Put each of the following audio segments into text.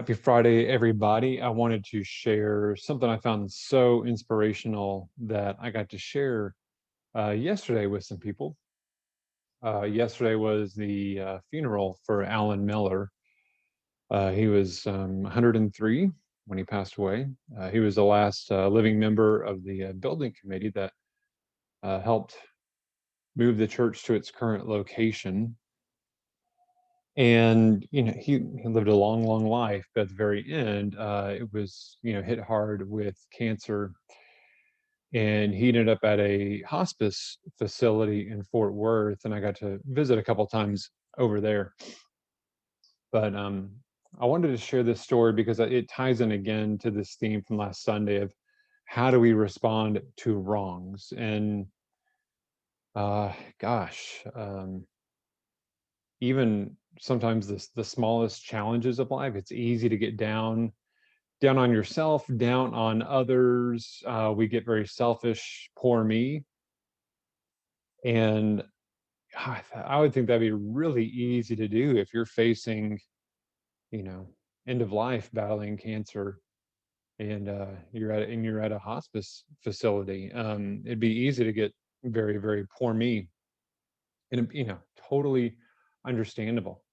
Happy Friday, everybody. I wanted to share something I found so inspirational that I got to share yesterday with some people. Yesterday was the funeral for Alan Miller. He was 103 when he passed away. He was the last living member of the building committee that helped move the church to its current location. And he lived a long life, but at the very end it was hit hard with cancer, and he ended up at a hospice facility in Fort Worth, and I got to visit a couple times over there. But I wanted to share this story because it ties in again to this theme from last Sunday of how do we respond to wrongs. And uh gosh even sometimes the smallest challenges of life, it's easy to get down on yourself, down on others. We get very selfish, poor me. And I would think that'd be really easy to do if you're facing, you know, end of life, battling cancer, and you're at a hospice facility. It'd be easy to get very poor me, and totally understandable.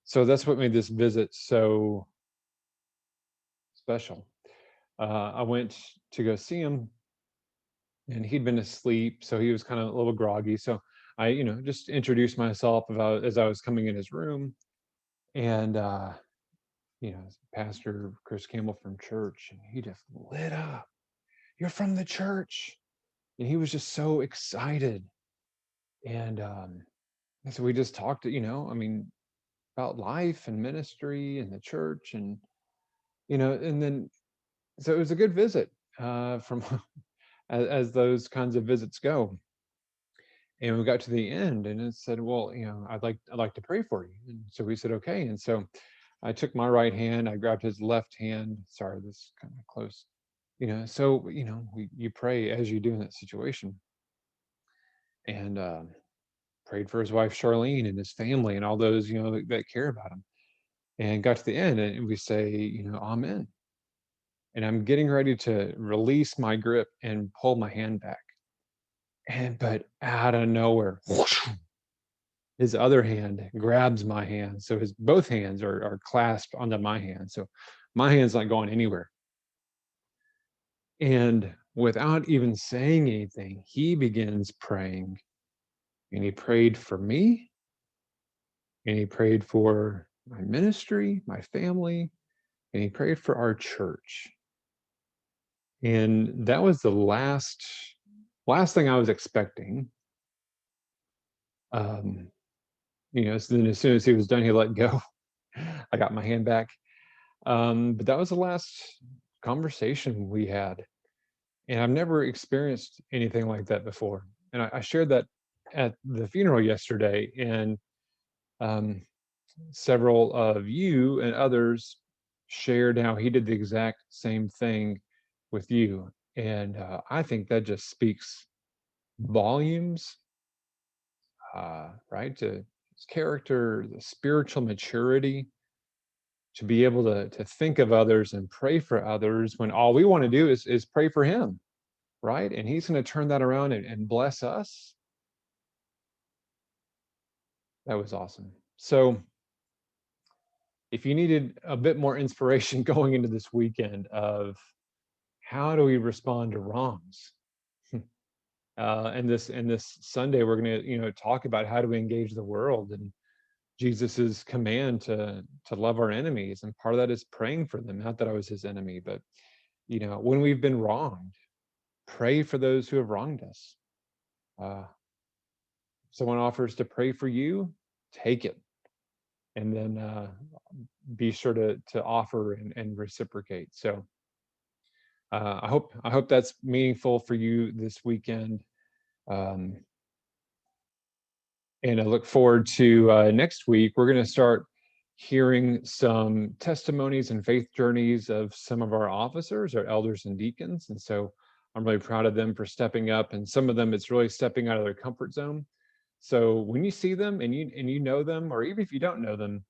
So that's what made this visit so special. I went to go see him, and he'd been asleep, so he was kind of a little groggy. So I, just introduced myself about as I was coming in his room, and Pastor Chris Campbell from church, and he just lit up. You're from the church, and he was just so excited. And so we just talked, about life and ministry and the church, and and then so it was a good visit from as those kinds of visits go. And we got to the end, and it said, well, I'd like to pray for you. And so we said, okay. And so I took my right hand, I grabbed his left hand. Sorry, this is kind of close. You pray as you do in that situation. And prayed for his wife Charlene and his family and all those that care about him. And got to the end, and we say, Amen. And I'm getting ready to release my grip and pull my hand back. And but out of nowhere, his other hand grabs my hand. So his both hands are clasped onto my hand. So my hand's not going anywhere. And without even saying anything, he begins praying. And he prayed for me, and he prayed for my ministry, my family, and he prayed for our church. And that was the last thing I was expecting. So then as soon as he was done, he let go. I got my hand back. But that was the last conversation we had. And I've never experienced anything like that before. And I shared that at the funeral yesterday, and um, several of you and others shared how he did the exact same thing with you. And I think that just speaks volumes, right, to his character, the spiritual maturity, to be able to think of others and pray for others when all we want to do is pray for him, right? And he's going to turn that around and bless us. That was awesome. So if you needed a bit more inspiration going into this weekend of how do we respond to wrongs, and this Sunday we're going to talk about how do we engage the world and Jesus's command to love our enemies, and part of that is praying for them. Not that I was his enemy, but when we've been wronged, pray for those who have wronged us. uh, Someone offers to pray for you, take it, and then be sure to offer and reciprocate. So I hope that's meaningful for you this weekend, um, and I look forward to next week. We're going to start hearing some testimonies and faith journeys of some of our officers, our elders and deacons, and so I'm really proud of them for stepping up. And some of them, it's really stepping out of their comfort zone. So when you see them and you know them, or even if you don't know them,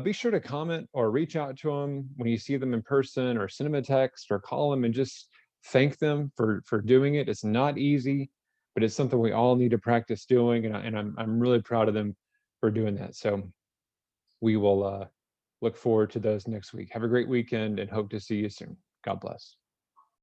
be sure to comment or reach out to them when you see them in person, or send them a text or call them and just thank them for doing it. It's not easy, but it's something we all need to practice doing, and I'm really proud of them for doing that. So we will look forward to those next week. Have a great weekend and hope to see you soon. God bless.